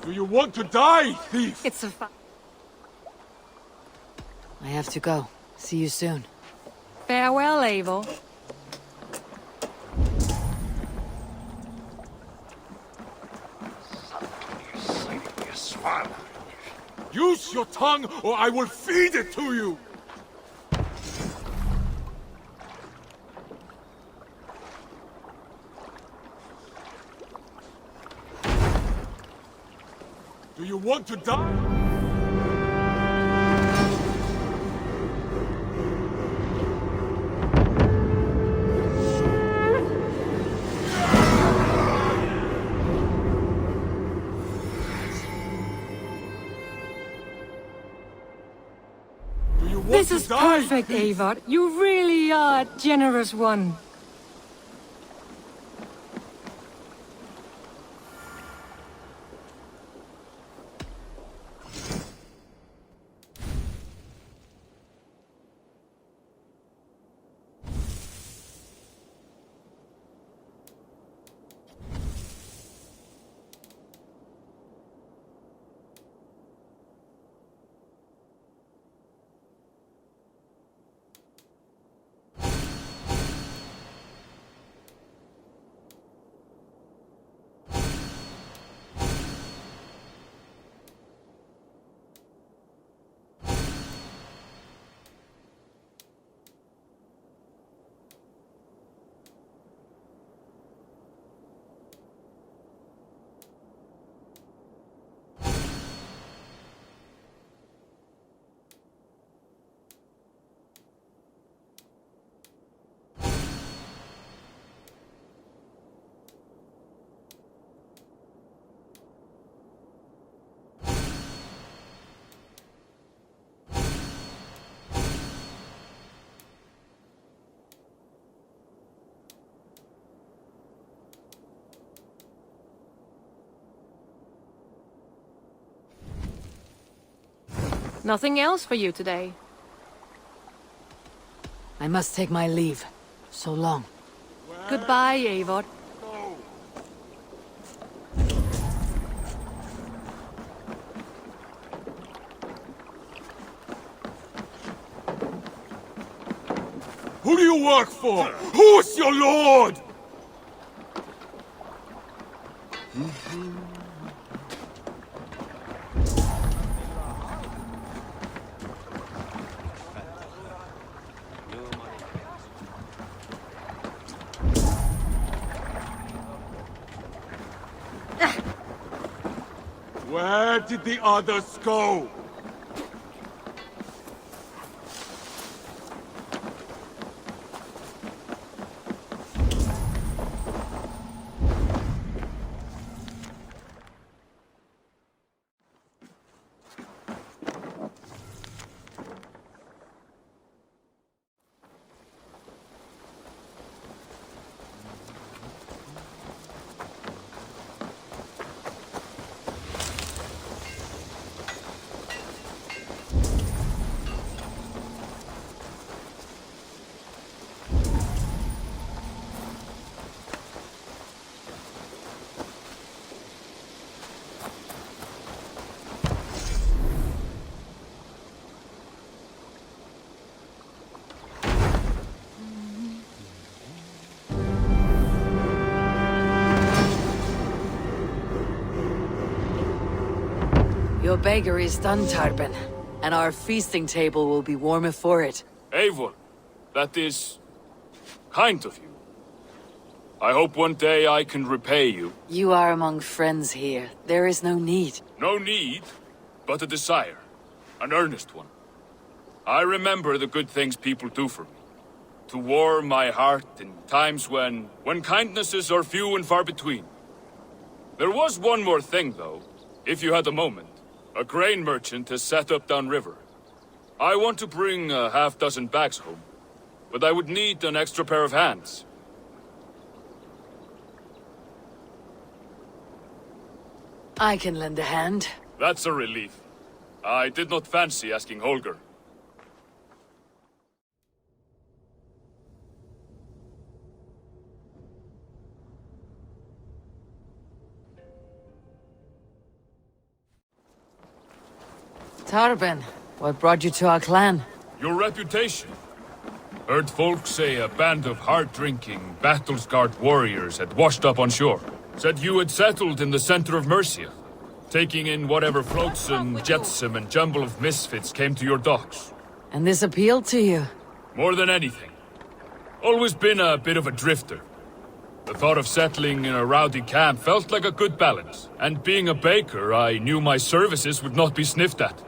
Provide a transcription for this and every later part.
Do you want to die, thief? It's a I have to go. See you soon. Farewell, Eivor. Use your tongue, or I will feed it to you! Do you want to die? This is perfect, Eivor. You really are a generous one. Nothing else for you today. I must take my leave. So long. Goodbye, Eivor. Who do you work for? Who's your lord? Where did the others go? Your beggar is done, Tarben, and our feasting table will be warmer for it. Eivor, that is kind of you. I hope one day I can repay you. You are among friends here. There is no need. No need, but a desire. An earnest one. I remember the good things people do for me. To warm my heart in times when kindnesses are few and far between. There was one more thing, though, if you had a moment. A grain merchant has set up downriver. I want to bring a half-dozen bags home, but I would need an extra pair of hands. I can lend a hand. That's a relief. I did not fancy asking Holger. Tarben, what brought you to our clan? Your reputation. Heard folk say a band of hard-drinking, battle-scarred warriors had washed up on shore. Said you had settled in the center of Mercia, taking in whatever flotsam, jetsam, and jumble of misfits came to your docks. And this appealed to you? More than anything. Always been a bit of a drifter. The thought of settling in a rowdy camp felt like a good balance. And being a baker, I knew my services would not be sniffed at.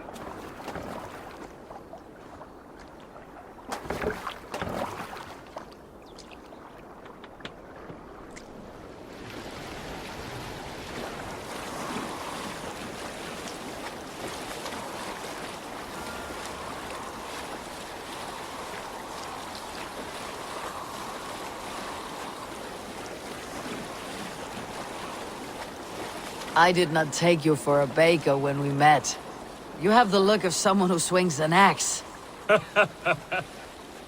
I did not take you for a baker when we met. You have the look of someone who swings an axe.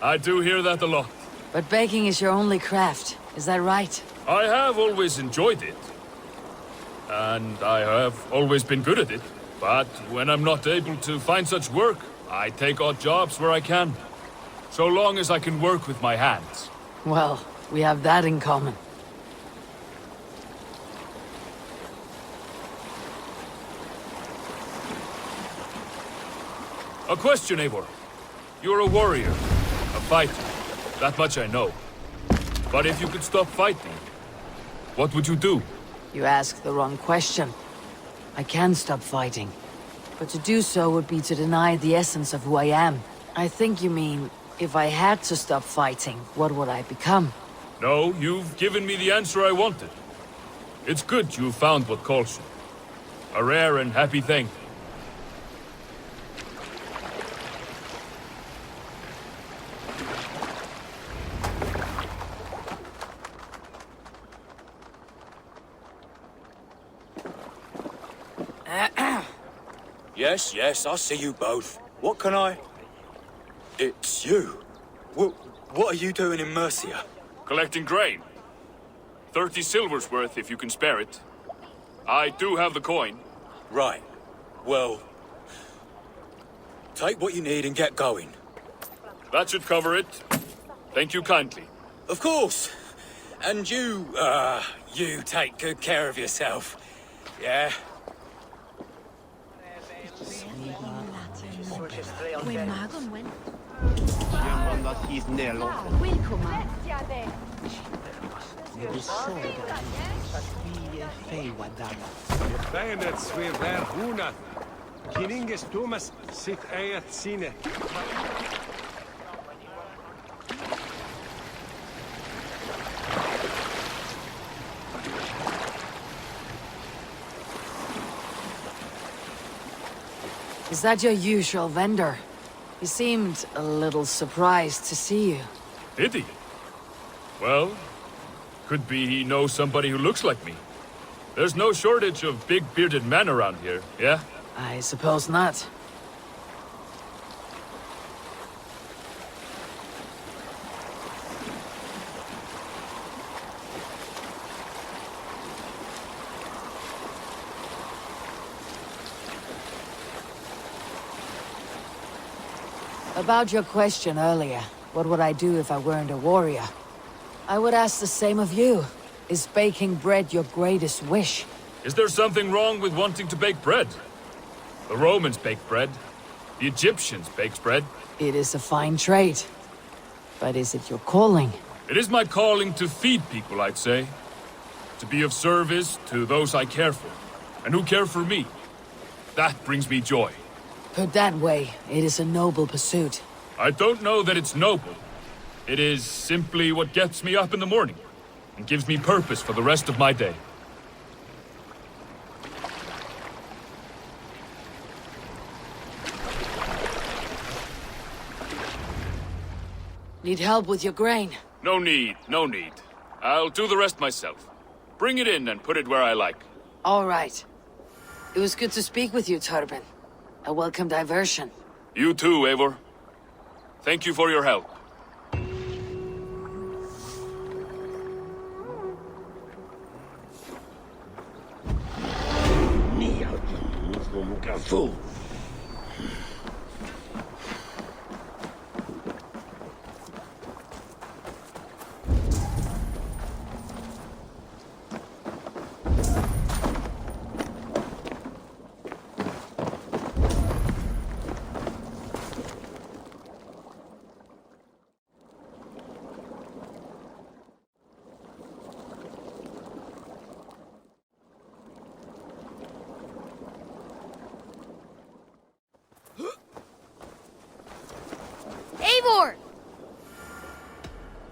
I do hear that a lot. But baking is your only craft, is that right? I have always enjoyed it. And I have always been good at it. But when I'm not able to find such work, I take odd jobs where I can. So long as I can work with my hands. Well, we have that in common. A question, Eivor. You're a warrior, a fighter. That much I know. But if you could stop fighting, what would you do? You asked the wrong question. I can stop fighting. But to do so would be to deny the essence of who I am. I think you mean, if I had to stop fighting, what would I become? No, you've given me the answer I wanted. It's good you found what calls you. A rare and happy thing. Yes, I see you both. What can I... It's you. What are you doing in Mercia? Collecting grain. 30 silver's worth if you can spare it. I do have the coin. Right. Well... take what you need and get going. That should cover it. Thank you kindly. Of course. And you take good care of yourself. Yeah? Väenet svävar hunat. Kininges Thomas sitt ägat sinne. Is that your usual vendor? He seemed a little surprised to see you. Did he? Well, could be he knows somebody who looks like me. There's no shortage of big bearded men around here, yeah? I suppose not. About your question earlier, what would I do if I weren't a warrior? I would ask the same of you. Is baking bread your greatest wish? Is there something wrong with wanting to bake bread? The Romans baked bread. The Egyptians baked bread. It is a fine trade. But is it your calling? It is my calling to feed people, I'd say. To be of service to those I care for, and who care for me. That brings me joy. Put that way, it is a noble pursuit. I don't know that it's noble. It is simply what gets me up in the morning, and gives me purpose for the rest of my day. Need help with your grain? No need, no need. I'll do the rest myself. Bring it in and put it where I like. All right. It was good to speak with you, Tarben. A welcome diversion. You too, Eivor. Thank you for your help.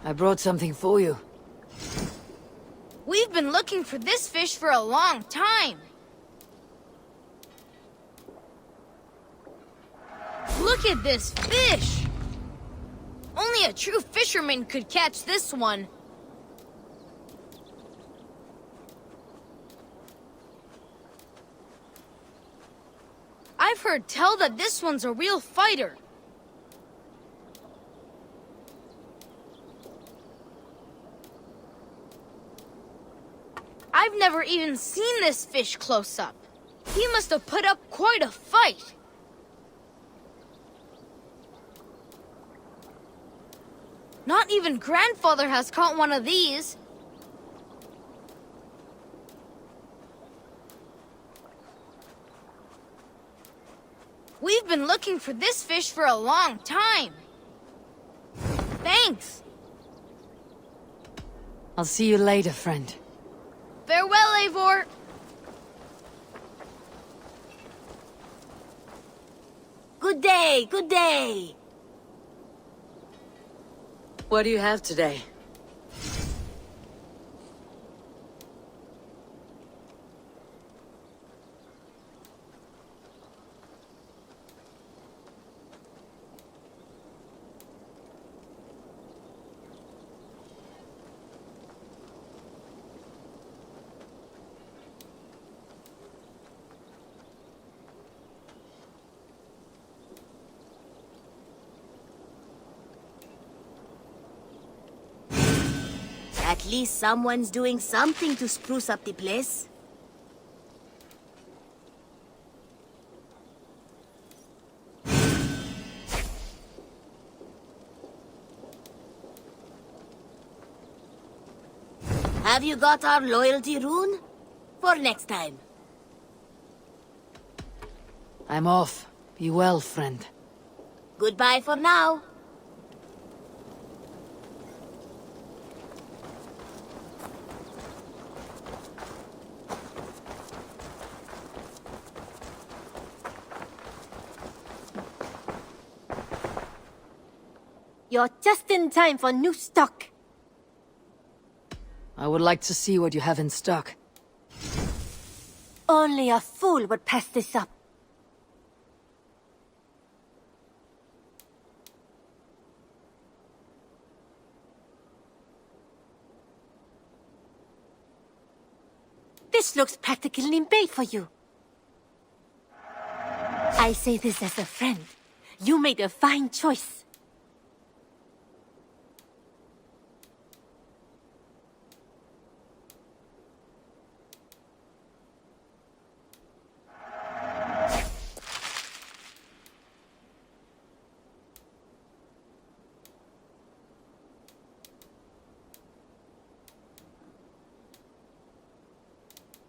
I brought something for you. We've been looking for this fish for a long time. Look at this fish! Only a true fisherman could catch this one. I've heard tell that this one's a real fighter. I've never even seen this fish close up. He must have put up quite a fight. Not even Grandfather has caught one of these. We've been looking for this fish for a long time. Thanks. I'll see you later, friend. Farewell, Eivor. Good day, good day. What do you have today? At least someone's doing something to spruce up the place. Have you got our loyalty rune? For next time. I'm off. Be well, friend. Goodbye for now. You're just in time for new stock. I would like to see what you have in stock. Only a fool would pass this up. This looks practically made for you. I say this as a friend. You made a fine choice.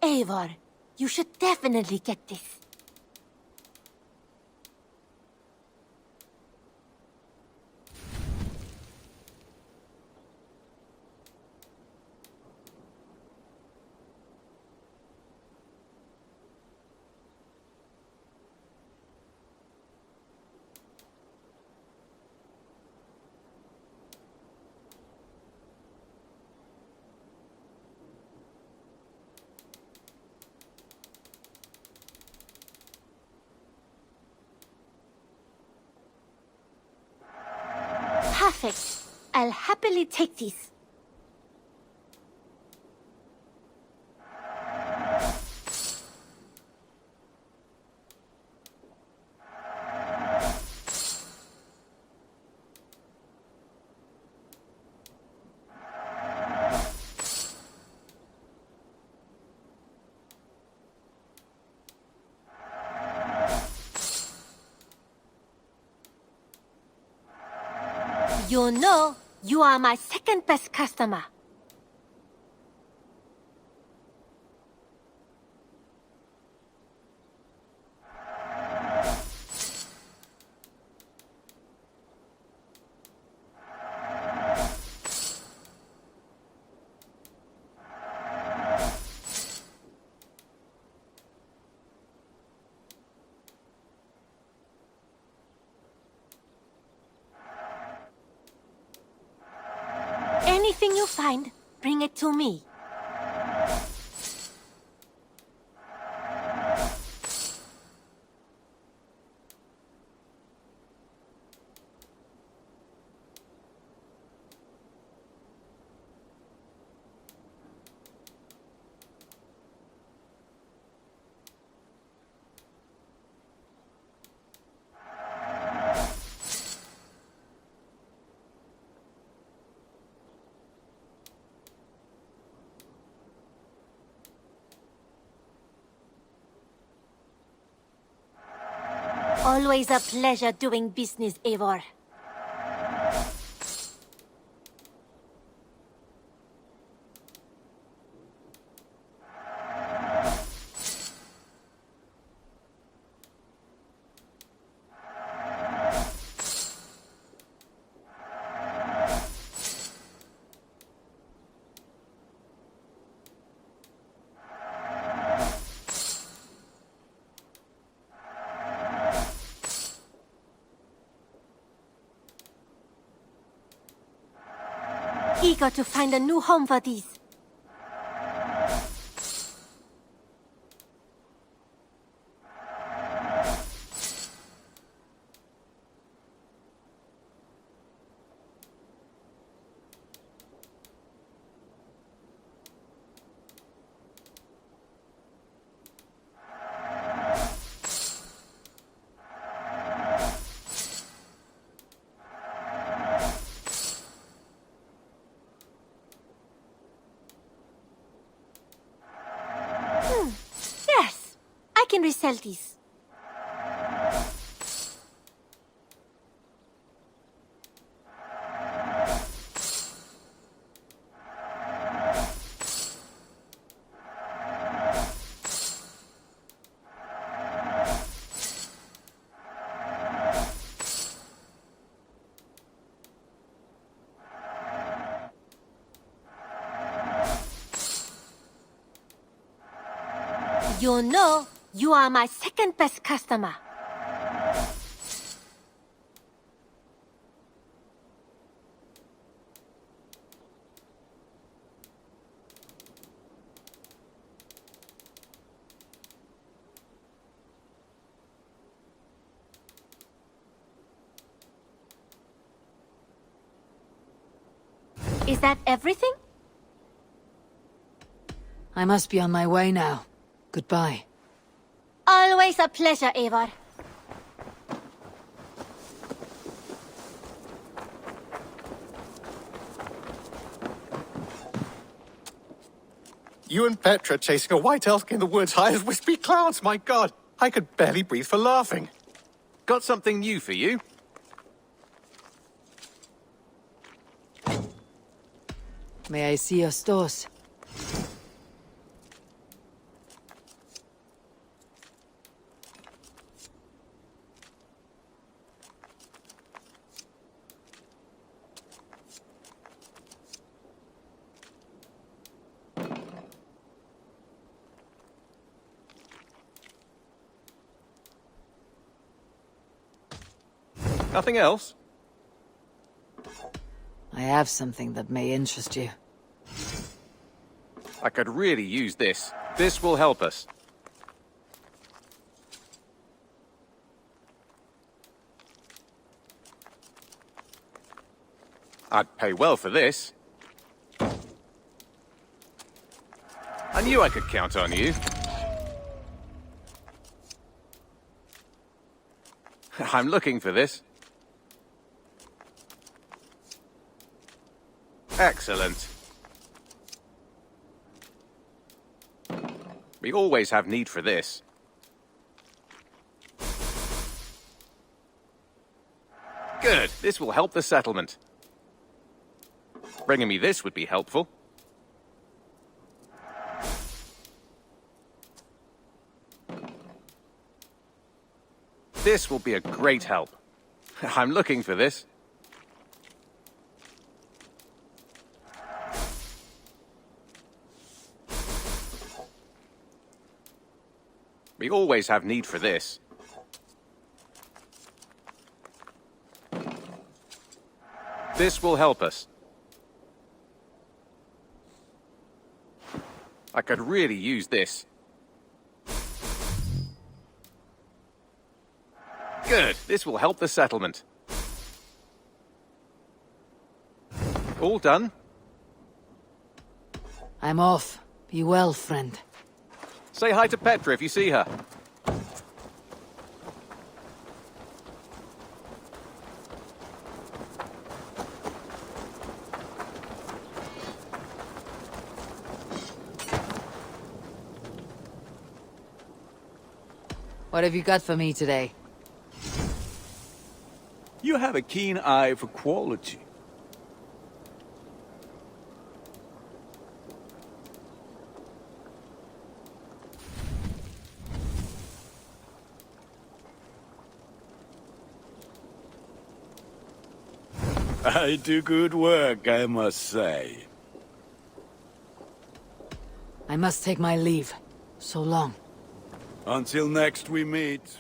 Eivor, you should definitely get this. Perfect. I'll happily take these. You know, you are my second best customer. you find, bring it to me. Always a pleasure doing business, Eivor. Eager to find a new home for these. Yes, I can resell these. You know, you are my second best customer. Is that everything? I must be on my way now. Goodbye. Always a pleasure, Eivor. You and Petra chasing a white elk in the woods high as wispy clouds, my god! I could barely breathe for laughing. Got something new for you? May I see your stores? Nothing else? I have something that may interest you. I could really use this. This will help us. I'd pay well for this. I knew I could count on you. I'm looking for this. Excellent. We always have need for this. Good. This will help the settlement. Bringing me this would be helpful. This will be a great help. I'm looking for this. We always have need for this. This will help us. I could really use this. Good. This will help the settlement. All done? I'm off. Be well, friend. Say hi to Petra if you see her. What have you got for me today? You have a keen eye for quality. I do good work, I must say. I must take my leave. So long. Until next we meet.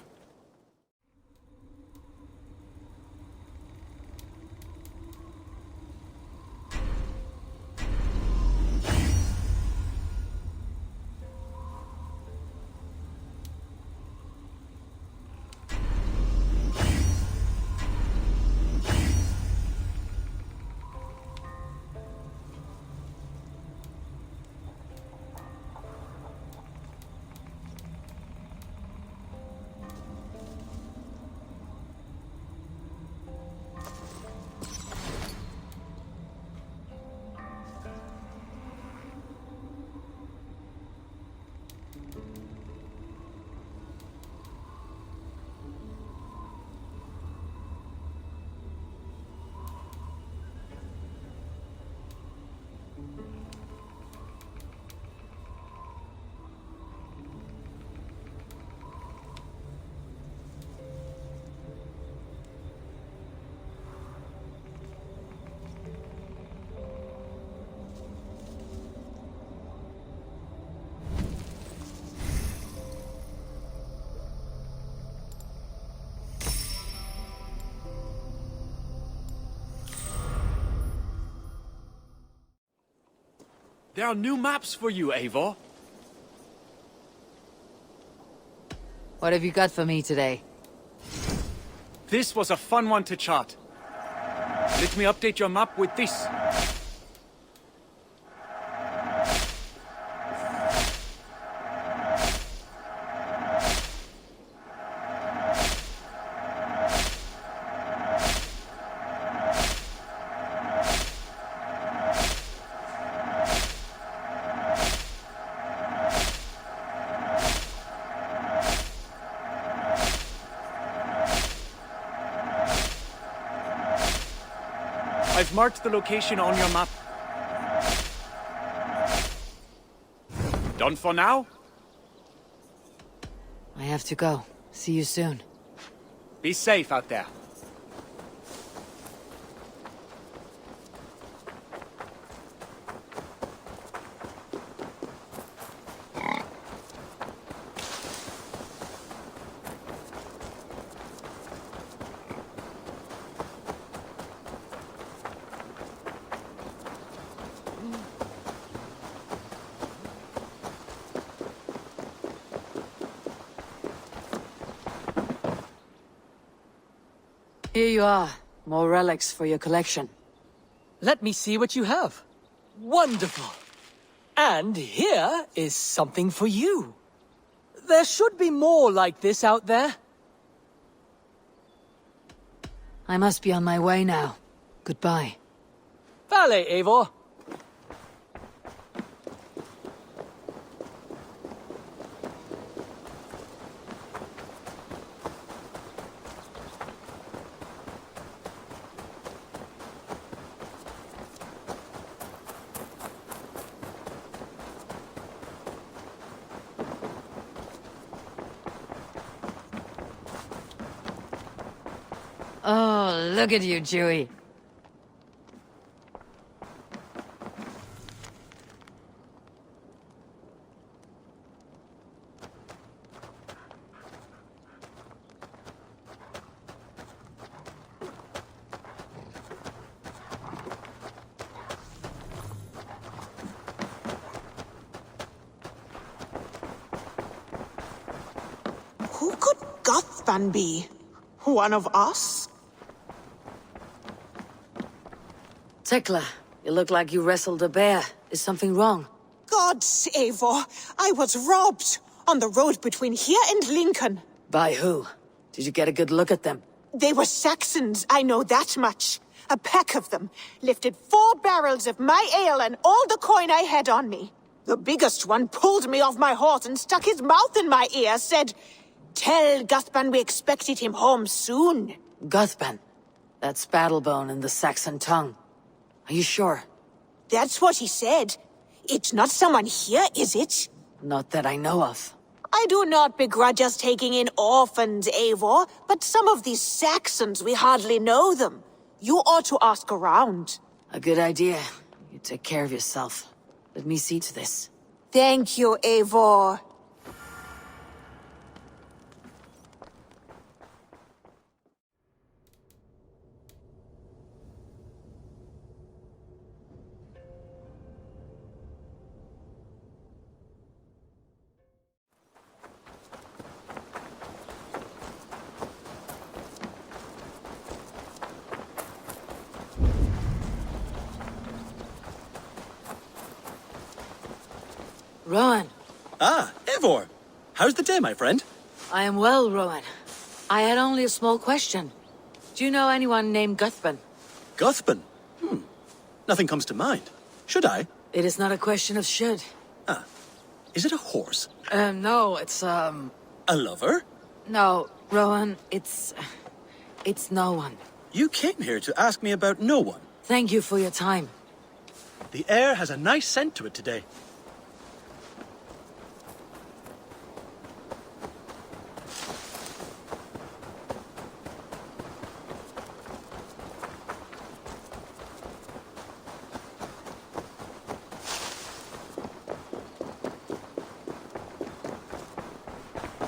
There are new maps for you, Eivor. What have you got for me today? This was a fun one to chart. Let me update your map with this. I've marked the location on your map. Done for now? I have to go. See you soon. Be safe out there. Here you are. More relics for your collection. Let me see what you have. Wonderful. And here is something for you. There should be more like this out there. I must be on my way now. Goodbye. Vale, Eivor. Oh, look at you, Chewie. Who could Guthban be? One of us? Tekla, you look like you wrestled a bear. Is something wrong? Gods, Eivor, I was robbed on the road between here and Lincoln. By who? Did you get a good look at them? They were Saxons, I know that much. A pack of them lifted 4 barrels of my ale and all the coin I had on me. The biggest one pulled me off my horse and stuck his mouth in my ear, said, "Tell Guthban we expected him home soon." Guthban? That's Battlebone in the Saxon tongue. Are you sure? That's what he said. It's not someone here, is it? Not that I know of. I do not begrudge us taking in orphans, Eivor, but some of these Saxons, we hardly know them. You ought to ask around. A good idea. You take care of yourself. Let me see to this. Thank you, Eivor. Rowan. Ah, Eivor. How's the day, my friend? I am well, Rowan. I had only a small question. Do you know anyone named Guthban? Guthban? Nothing comes to mind. Should I? It is not a question of should. Ah. Is it a horse? No, it's, A lover? No, Rowan, it's no one. You came here to ask me about no one. Thank you for your time. The air has a nice scent to it today.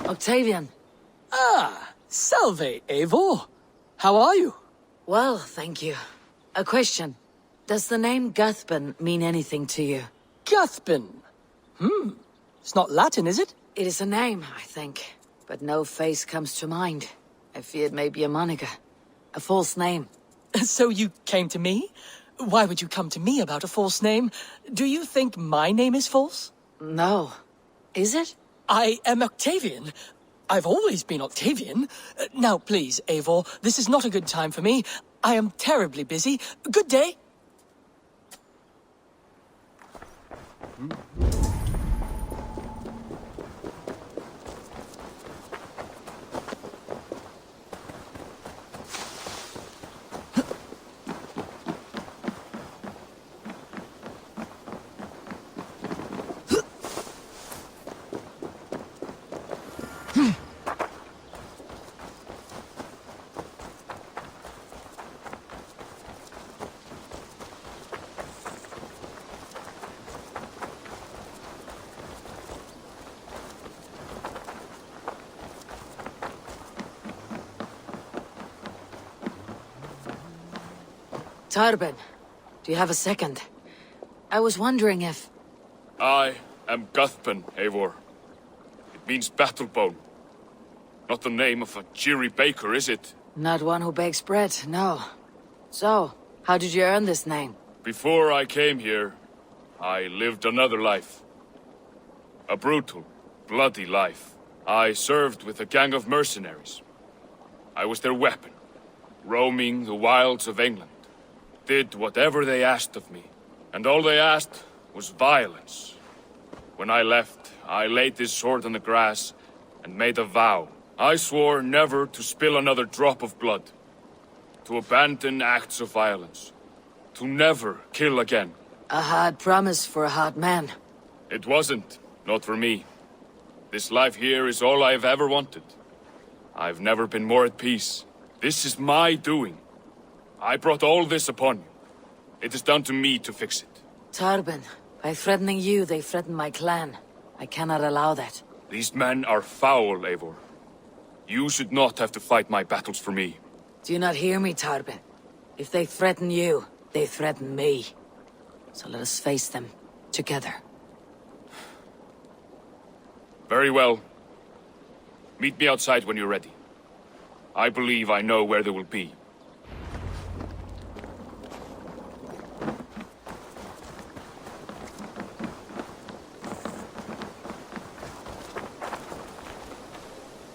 Octavian. Ah, salve, Eivor. How are you? Well, thank you. A question. Does the name Guthban mean anything to you? Guthban? It's not Latin, is it? It is a name, I think. But no face comes to mind. I fear it may be a moniker. A false name. So you came to me? Why would you come to me about a false name? Do you think my name is false? No. Is it? I am Octavian. I've always been Octavian. Now, please, Eivor, this is not a good time for me. I am terribly busy. Good day. Tarben, do you have a second? I was wondering if... I am Guthban, Eivor. It means battlebone. Not the name of a cheery baker, is it? Not one who bakes bread, no. So, how did you earn this name? Before I came here, I lived another life. A brutal, bloody life. I served with a gang of mercenaries. I was their weapon, roaming the wilds of England. Did whatever they asked of me, and all they asked was violence. When I left, I laid this sword on the grass and made a vow. I swore never to spill another drop of blood, to abandon acts of violence, to never kill again. A hard promise for a hard man. It wasn't, not for me. This life here is all I've ever wanted. I've never been more at peace. This is my doing. I brought all this upon you. It is down to me to fix it. Tarben, by threatening you, they threaten my clan. I cannot allow that. These men are foul, Eivor. You should not have to fight my battles for me. Do you not hear me, Tarben? If they threaten you, they threaten me. So let us face them, together. Very well. Meet me outside when you're ready. I believe I know where they will be.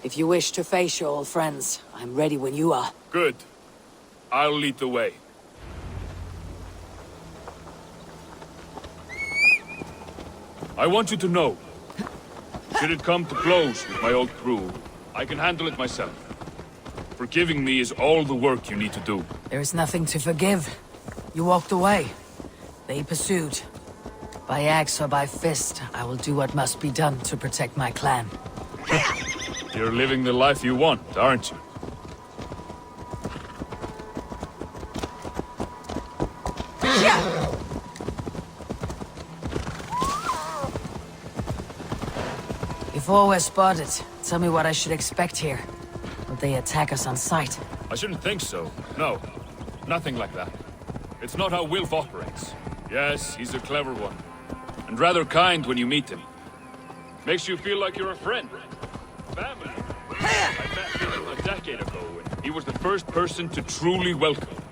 If you wish to face your old friends, I'm ready when you are. Good. I'll lead the way. I want you to know, should it come to blows with my old crew, I can handle it myself. Forgiving me is all the work you need to do. There is nothing to forgive. You walked away. They pursued. By axe or by fist, I will do what must be done to protect my clan. You're living the life you want, aren't you? Before we're spotted, tell me what I should expect here. Will they attack us on sight? I shouldn't think so. No. Nothing like that. It's not how Wilf operates. Yes, he's a clever one. And rather kind when you meet him. Makes you feel like you're a friend. Family. I met him a decade ago, and he was the first person to truly welcome me.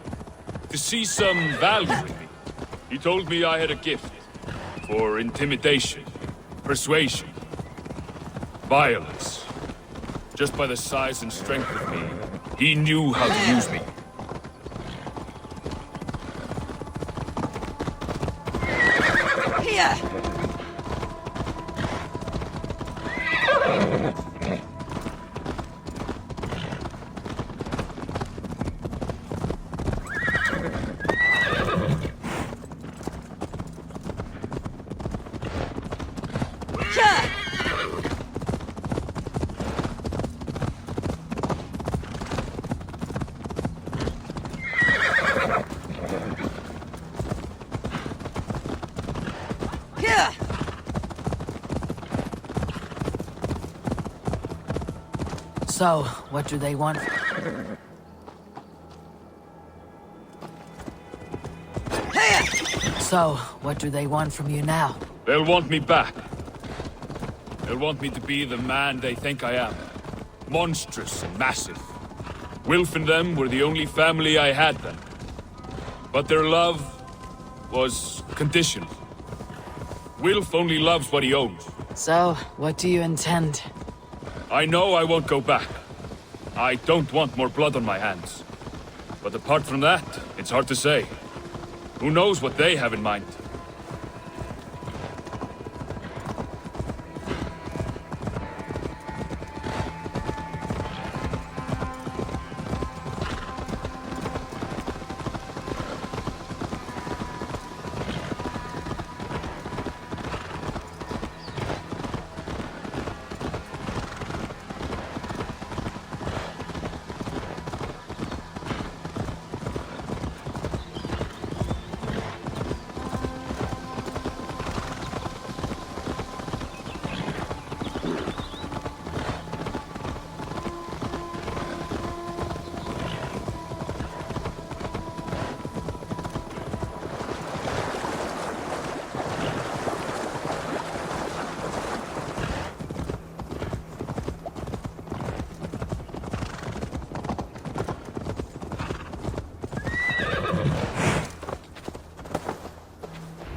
To see some value in me. He told me I had a gift. For intimidation. Persuasion. Violence. Just by the size and strength of me, he knew how to use me. Here! So, what do they want? So, what do they want from you now? They'll want me back. They'll want me to be the man they think I am. Monstrous and massive. Wilf and them were the only family I had then. But their love was conditional. Wilf only loves what he owns. So, what do you intend? I know I won't go back. I don't want more blood on my hands. But apart from that, it's hard to say. Who knows what they have in mind?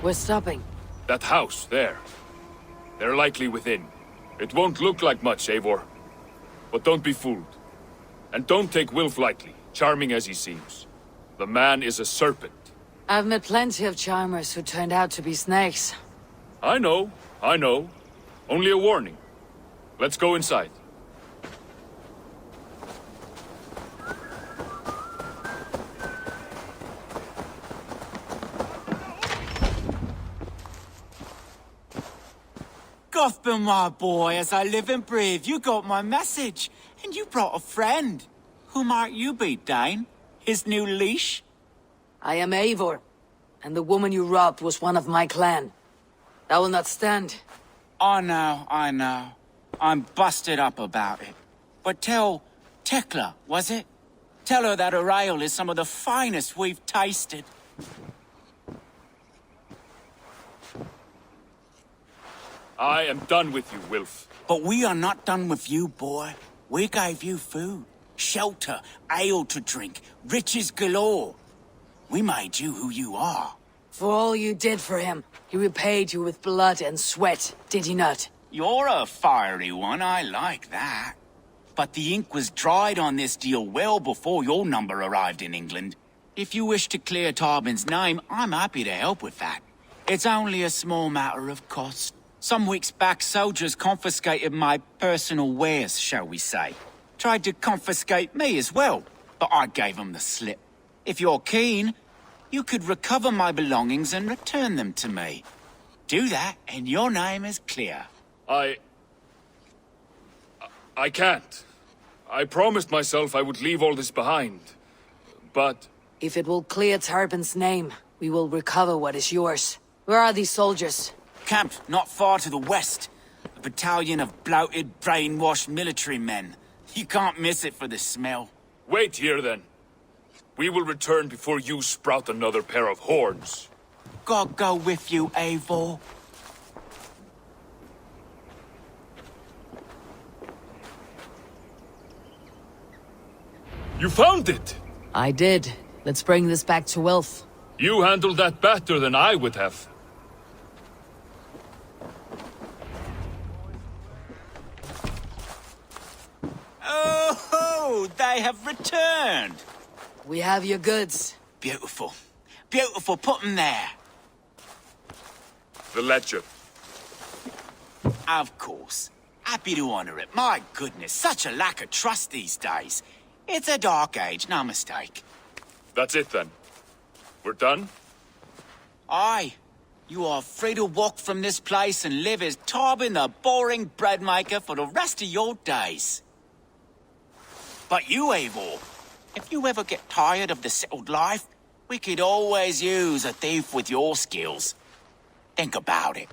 We're stopping. That house, there. They're likely within. It won't look like much, Eivor. But don't be fooled. And don't take Wilf lightly, charming as he seems. The man is a serpent. I've met plenty of charmers who turned out to be snakes. I know. Only a warning. Let's go inside. Gotham, my boy, as I live and breathe, you got my message. And you brought a friend. Who might you be, Dane? His new leash? I am Eivor, and the woman you robbed was one of my clan. That will not stand. I know. I'm busted up about it. But tell Tekla, was it? Tell her that her ale is some of the finest we've tasted. I am done with you, Wilf. But we are not done with you, boy. We gave you food, shelter, ale to drink, riches galore. We made you who you are. For all you did for him, he repaid you with blood and sweat, did he not? You're a fiery one, I like that. But the ink was dried on this deal well before your number arrived in England. If you wish to clear Tarbin's name, I'm happy to help with that. It's only a small matter of cost. Some weeks back, soldiers confiscated my personal wares, shall we say. Tried to confiscate me as well, but I gave them the slip. If you're keen, you could recover my belongings and return them to me. Do that, and your name is clear. I can't. I promised myself I would leave all this behind. But... If it will clear Tarbin's name, we will recover what is yours. Where are these soldiers? Camped not far to the west. A battalion of bloated, brainwashed military men. You can't miss it for the smell. Wait here, then. We will return before you sprout another pair of horns. God go with you, Eivor. You found it! I did. Let's bring this back to Wilf. You handled that better than I would have. Oh, they have returned. We have your goods. Beautiful. Beautiful, put them there. The ledger. Of course. Happy to honor it. My goodness, such a lack of trust these days. It's a dark age, no mistake. That's it, then. We're done? Aye. You are free to walk from this place and live as Tarbin the boring bread maker for the rest of your days. But you, Eivor, if you ever get tired of the settled life, we could always use a thief with your skills. Think about it.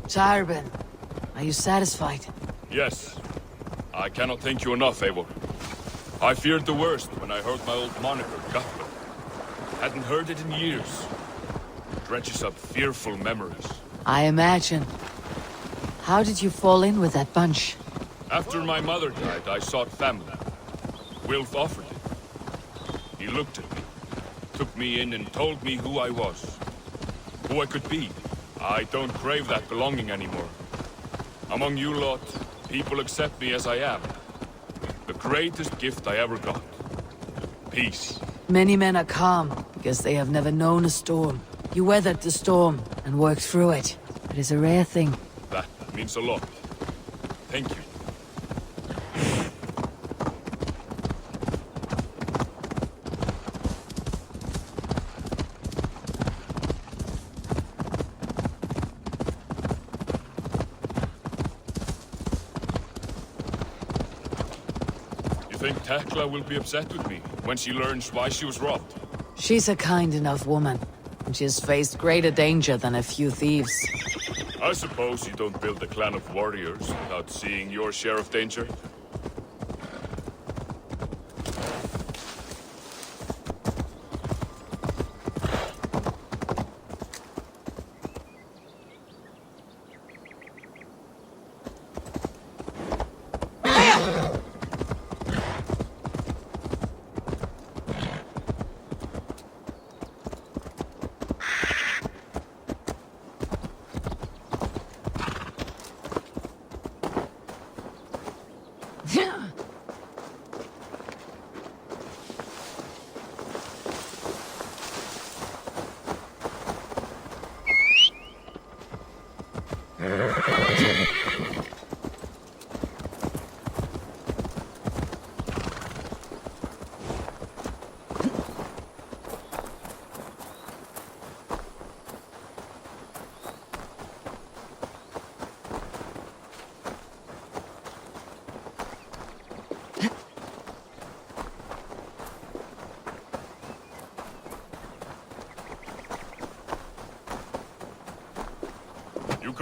Tarbin, are you satisfied? Yes. I cannot thank you enough, Eivor. I feared the worst when I heard my old moniker, Guthrum. Hadn't heard it in years. Dredges up fearful memories. I imagine. How did you fall in with that bunch? After my mother died, I sought family. Wilf offered it. He looked at me, took me in and told me who I was. Who I could be. I don't crave that belonging anymore. Among you lot, people accept me as I am. The greatest gift I ever got. Peace. Many men are calm because they have never known a storm. You weathered the storm and worked through it. It is a rare thing. That means a lot. Thank you. You think Tekla will be upset with me when she learns why she was robbed? She's a kind enough woman, and she has faced greater danger than a few thieves. I suppose you don't build a clan of warriors without seeing your share of danger?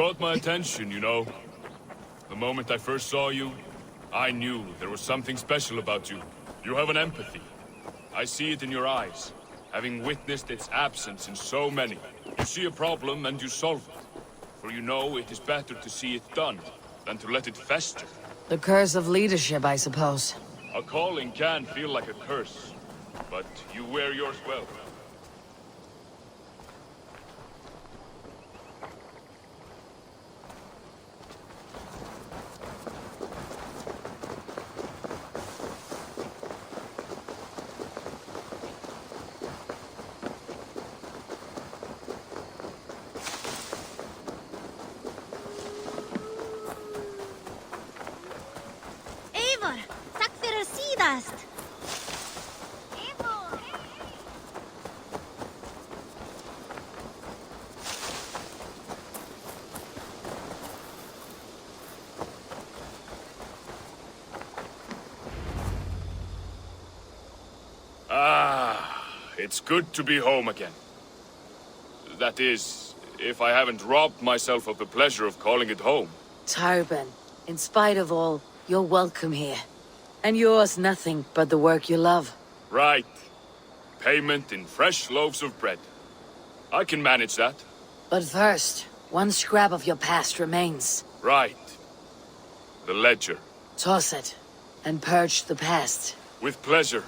caught my attention, you know. The moment I first saw you, I knew there was something special about you. You have an empathy. I see it in your eyes, having witnessed its absence in so many. You see a problem and you solve it. For you know it is better to see it done than to let it fester. The curse of leadership, I suppose. A calling can feel like a curse, but you wear yours well. Eivor, tack för sidast. It's good to be home again. That is, if I haven't robbed myself of the pleasure of calling it home. Tarben, in spite of all, you're welcome here. And yours nothing but the work you love. Right. Payment in fresh loaves of bread. I can manage that. But first, one scrap of your past remains. Right. The ledger. Toss it, and purge the past. With pleasure.